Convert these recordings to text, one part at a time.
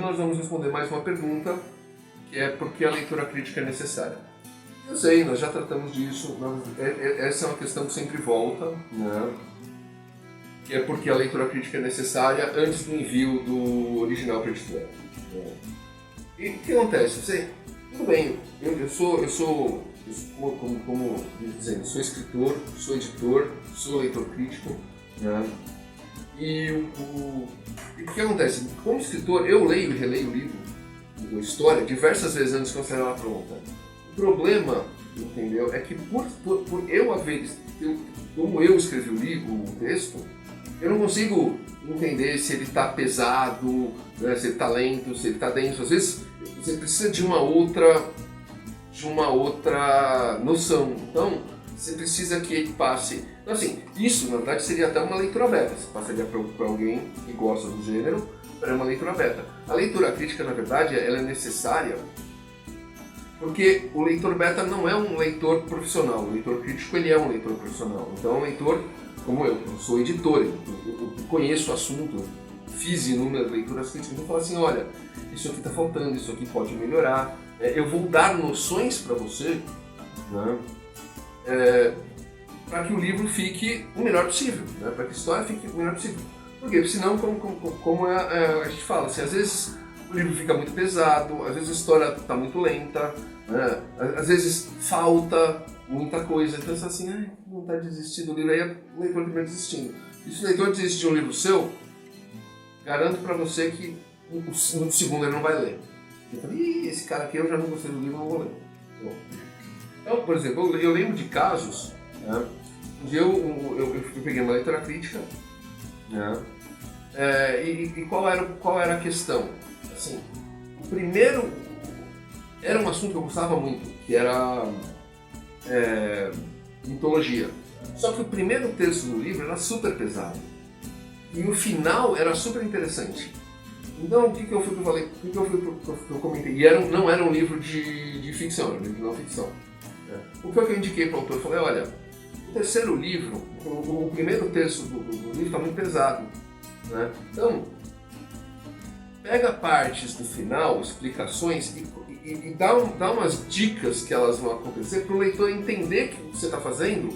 nós vamos responder mais uma pergunta, que é por que a leitura crítica é necessária. Eu sei, nós já tratamos disso, essa é uma questão que sempre volta, né? Que é porque a leitura crítica é necessária antes do envio do original para a editora. Né? E o que acontece? Tudo bem, eu sou como dizendo, sou escritor, sou editor, sou leitor crítico, né? E o que acontece? Como escritor, eu leio e releio o livro, a história, diversas vezes antes de considerar ela pronta. O problema, entendeu, é que por eu haver, como eu escrevi o livro, o texto, eu não consigo entender se ele está pesado, né, se ele está lento, se ele está denso. Às vezes você precisa de uma outra noção. Então, você precisa que ele passe... Então, assim, isso, na verdade, seria até uma leitura beta. Você passaria para alguém que gosta do gênero, para uma leitura beta. A leitura crítica, na verdade, ela é necessária porque o leitor beta não é um leitor profissional. O leitor crítico, ele é um leitor profissional. Então, é um leitor como eu sou editor, eu conheço o assunto, fiz inúmeras leituras críticas, então eu falo assim, olha, isso aqui está faltando, isso aqui pode melhorar, eu vou dar noções para você, né, para que o livro fique o melhor possível, né, para que a história fique o melhor possível. Porque senão, como a gente fala, assim, às vezes o livro fica muito pesado, às vezes a história está muito lenta, né, às vezes falta muita coisa, então você assim, não está desistindo do livro, aí o leitor termina desistindo. E se o leitor desistir de um livro seu, garanto para você que no segundo ele não vai ler. Ele fala, esse cara aqui eu já não gostei do livro, não vou ler. Bom. Então, por exemplo, eu lembro de casos, né, onde eu peguei uma leitura crítica, né, e qual era a questão? Assim, o primeiro era um assunto que eu gostava muito, que era mitologia. Só que o primeiro terço do livro era super pesado. E o final era super interessante. Então, o que eu falei? O que eu comentei? E não era um livro de ficção, era um livro de não ficção. O que eu indiquei para o autor? Eu falei, olha, o terceiro livro, o primeiro terço do livro está muito pesado. Né? Então, pega partes do final, explicações, e dá umas dicas que elas vão acontecer para o leitor entender o que você está fazendo,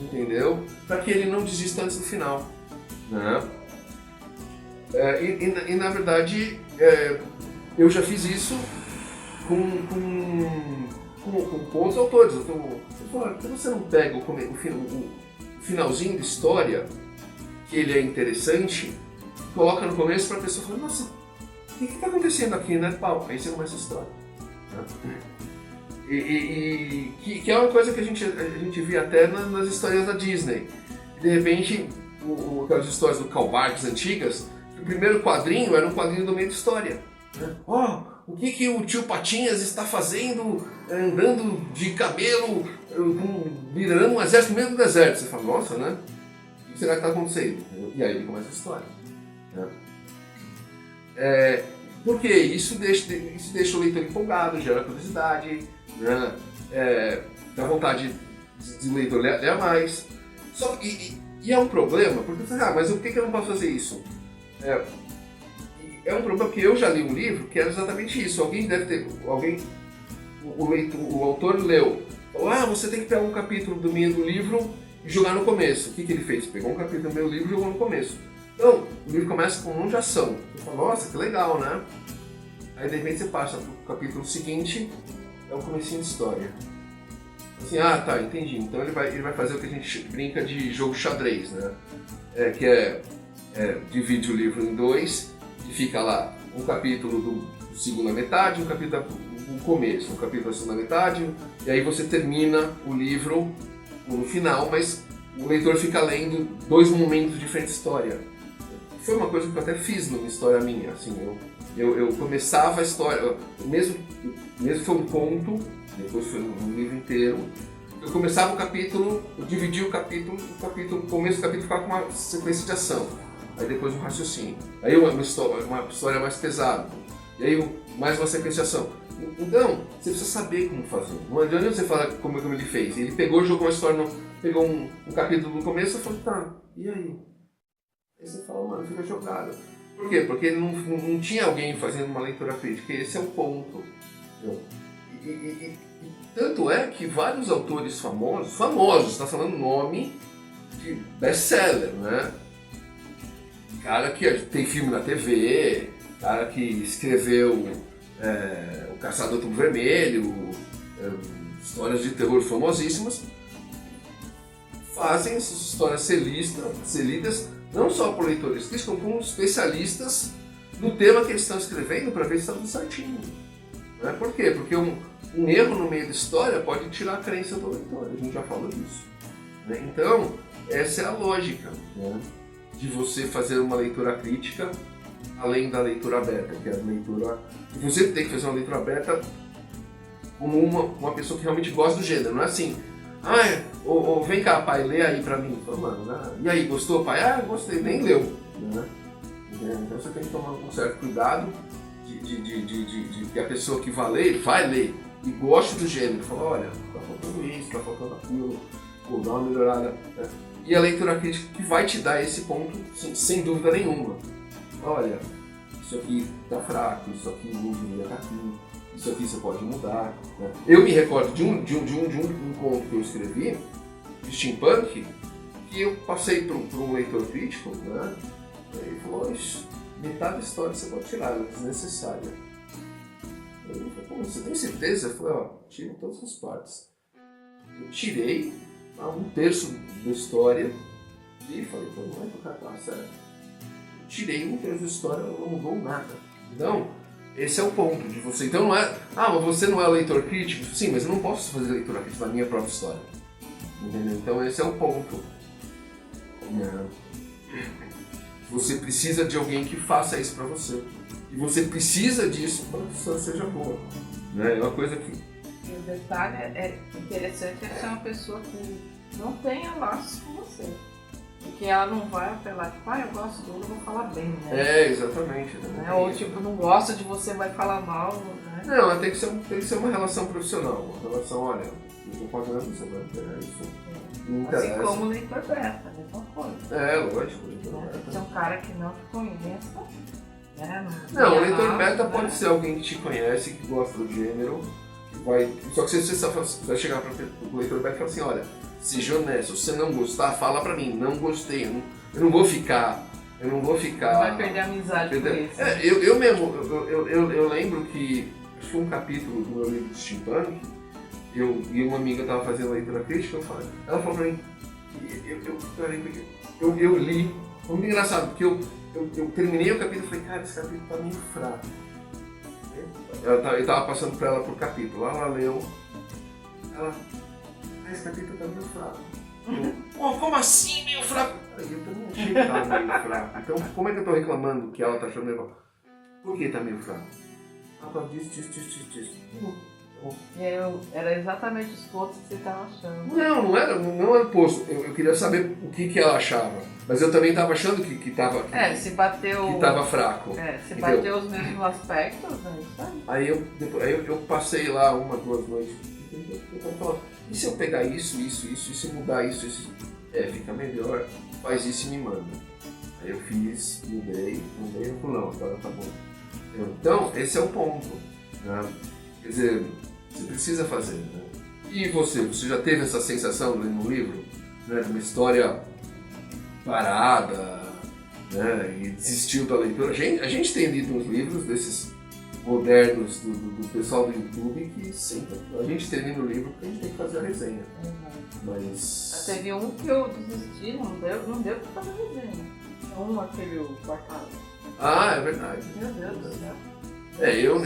entendeu? Para que ele não desista antes do final. Né? E na verdade, eu já fiz isso com outros autores. Eu falo, por que você não pega o finalzinho da história, que ele é interessante, coloca no começo para a pessoa falar, nossa, o que está acontecendo aqui, né, Paulo? Aí você começa a história. Né? Que é uma coisa que a gente via até nas histórias da Disney. De repente, aquelas histórias do Karl Barks antigas, o primeiro quadrinho era um quadrinho do meio da história. Né? O que o tio Patinhas está fazendo, andando de camelo, liderando um exército no meio do deserto? Você fala, nossa, né? O que será que está acontecendo? E aí começa a história. Né? Porque isso deixa o leitor empolgado, gera curiosidade, né? Dá vontade de o leitor ler mais. E é um problema, porque você fala, mas por que eu não posso fazer isso? É um problema porque eu já li um livro que era exatamente isso. O autor leu, falou, você tem que pegar um capítulo do livro e jogar no começo. O que ele fez? Pegou um capítulo do meu livro e jogou no começo. Então, o livro começa com um monte de ação. Você fala, nossa, que legal, né? Aí de repente você passa para o capítulo seguinte, é o comecinho de história. Assim, tá, entendi. Então ele vai fazer o que a gente brinca de jogo xadrez, né? Divide o livro em dois e fica lá um capítulo do segunda metade, um capítulo do começo, um capítulo da segunda metade, e aí você termina o livro no final, mas o leitor fica lendo dois momentos diferentes da história. Foi uma coisa que eu até fiz numa história minha, assim, eu começava a história, mesmo foi um conto, depois foi um livro inteiro, eu começava o capítulo, eu dividia o começo do capítulo ficava com uma sequência de ação, aí depois um raciocínio, aí uma história mais pesada, e aí mais uma sequência de ação. Então, você precisa saber como fazer. Não adianta você falar como ele fez. Ele pegou, jogou uma história, pegou um capítulo no começo e falou, tá, e aí? Aí você fala, mano, fica jogado. Por quê? Porque não tinha alguém fazendo uma leitura crítica, e esse é o ponto. E tanto é que vários autores famosos, está falando nome de best-seller, né? Cara que tem filme na TV, cara que escreveu O Caçador do Vermelho, histórias de terror famosíssimas, fazem essas histórias ser lidas não só por leitores críticos, como por especialistas no tema que eles estão escrevendo para ver se está tudo certinho. Né? Por quê? Porque um erro no meio da história pode tirar a crença do leitor, a gente já falou disso. Né? Então, essa é a lógica, né, de você fazer uma leitura crítica além da leitura aberta, que é a leitura... Você tem que fazer uma leitura aberta como uma pessoa que realmente gosta do gênero, não é assim... vem cá, pai, lê aí pra mim. Fala, mano, né? E aí, gostou, pai? Gostei, nem leu. Né? Então você tem que tomar um certo cuidado de que a pessoa que vai ler e goste do gênero. Fala, olha, tá faltando isso, tá faltando aquilo, vou dar uma melhorada. Né? E a leitura crítica que vai te dar esse ponto, sem dúvida nenhuma. Olha, isso aqui tá fraco, isso aqui não devia estar aqui. Isso aqui você pode mudar. Né? Eu me recordo de um conto que eu escrevi, de steampunk, que eu passei por um leitor crítico, né? Ele falou, metade da história você pode tirar, ela é desnecessária. Eu falei, você tem certeza? Eu falei, tira todas as partes. Eu tirei um terço da história e falei, não é que o cara tá certo. Eu tirei um terço da história, não mudou nada. Então, esse é o ponto de você. Então não é, mas você não é leitor crítico? Sim, mas eu não posso fazer leitura crítica da minha própria história. Entendeu? Então esse é o ponto. Você precisa de alguém que faça isso pra você. E você precisa disso para que a história seja boa. Né? É uma coisa que... E o detalhe é interessante é ser uma pessoa que não tenha laços com você. Porque ela não vai apelar, tipo, eu gosto dele, eu vou falar bem, né? Exatamente. Né? Ou tipo, não gosta de você, vai falar mal, né? Não, tem que ser uma relação profissional. Uma relação, olha, eu tô pagando, você vai ter isso. Não interessa. Assim como o leitor beta, mesma coisa. Lógico, leitor beta. Se é um cara que não te conheça, né? Não, o leitor beta pode ser alguém que te conhece, que gosta do gênero, que vai... Só que você vai chegar para o leitor beta e falar assim, olha, seja honesto, se você não gostar, fala pra mim, não gostei, eu não vou ficar... Não vai perder a amizade por isso. Eu mesmo, eu lembro que, acho que foi um capítulo do meu livro de steampunk, e uma amiga estava fazendo leitura crítica, ela falou pra mim, eu li, foi muito engraçado, porque eu terminei o capítulo e falei, cara, esse capítulo tá meio fraco. Eu tava passando pra ela por capítulo, ela leu, esse capítulo tá meio fraco. Como assim meio fraco? Eu também achei que tava meio fraco. Então como é que eu tô reclamando que ela tá achando meio fraco? Por que tá meio fraco? Ela disse. E aí era exatamente os pontos que você estava achando. Não era o posto. Eu queria saber o que ela achava. Mas eu também estava achando que estava. Se bateu. Que estava fraco. Se bateu os mesmos aspectos, é isso aí. Aí eu passei lá 1, 2 noites. E se eu pegar isso, e se mudar isso, fica melhor, faz isso e me manda. Aí eu fiz, mudei, eu falei, não, agora tá bom. Então, esse é o ponto. Né? Quer dizer, você precisa fazer. Né? E você já teve essa sensação lendo um livro? Né? Uma história parada, né? E desistiu da leitura? A gente tem lido uns livros desses modernos do pessoal do YouTube que sempre a gente termina o livro porque a gente tem que fazer a resenha. Mas... Teve um que eu desisti, não deu pra fazer a resenha. Aquele Quartado. É verdade. Meu Deus do céu. Eu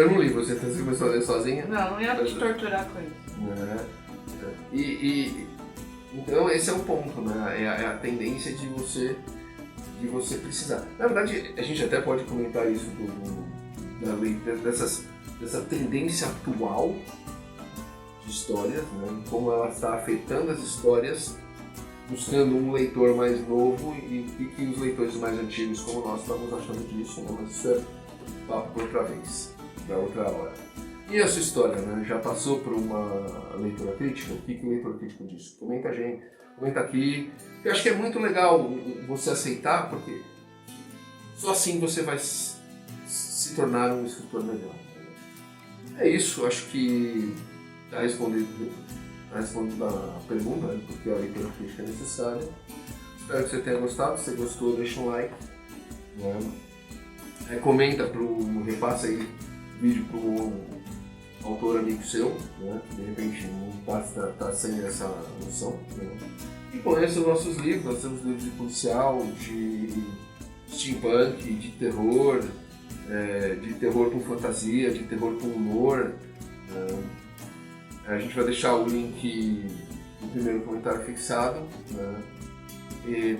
não li, você começou a ler sozinha? Não ia te torturar com isso. Então esse é o ponto, né? É a tendência de você precisar. Na verdade, a gente até pode comentar isso dessa tendência atual de histórias, né? Como ela está afetando as histórias, buscando um leitor mais novo e que os leitores mais antigos como nós estamos achando disso, né? Mas isso é papo para outra vez, para outra hora. E a sua história, né? Já passou por uma leitura crítica? O que o leitor crítico diz? Comenta a gente, comenta aqui. Eu acho que é muito legal você aceitar, porque Só assim você vai se tornar um escritor melhor. É isso, acho que está respondido a pergunta, né, porque a leitura crítica é necessária. Espero que você tenha gostado. Se você gostou, deixa um like. Né? Comenta, repassa aí o vídeo para um autor amigo seu, né, que de repente não está sem essa noção. Né? E conheça os nossos livros. Nós temos livros de policial, de steampunk, de terror com fantasia, de terror com humor. A gente vai deixar o link no primeiro comentário fixado. Né? E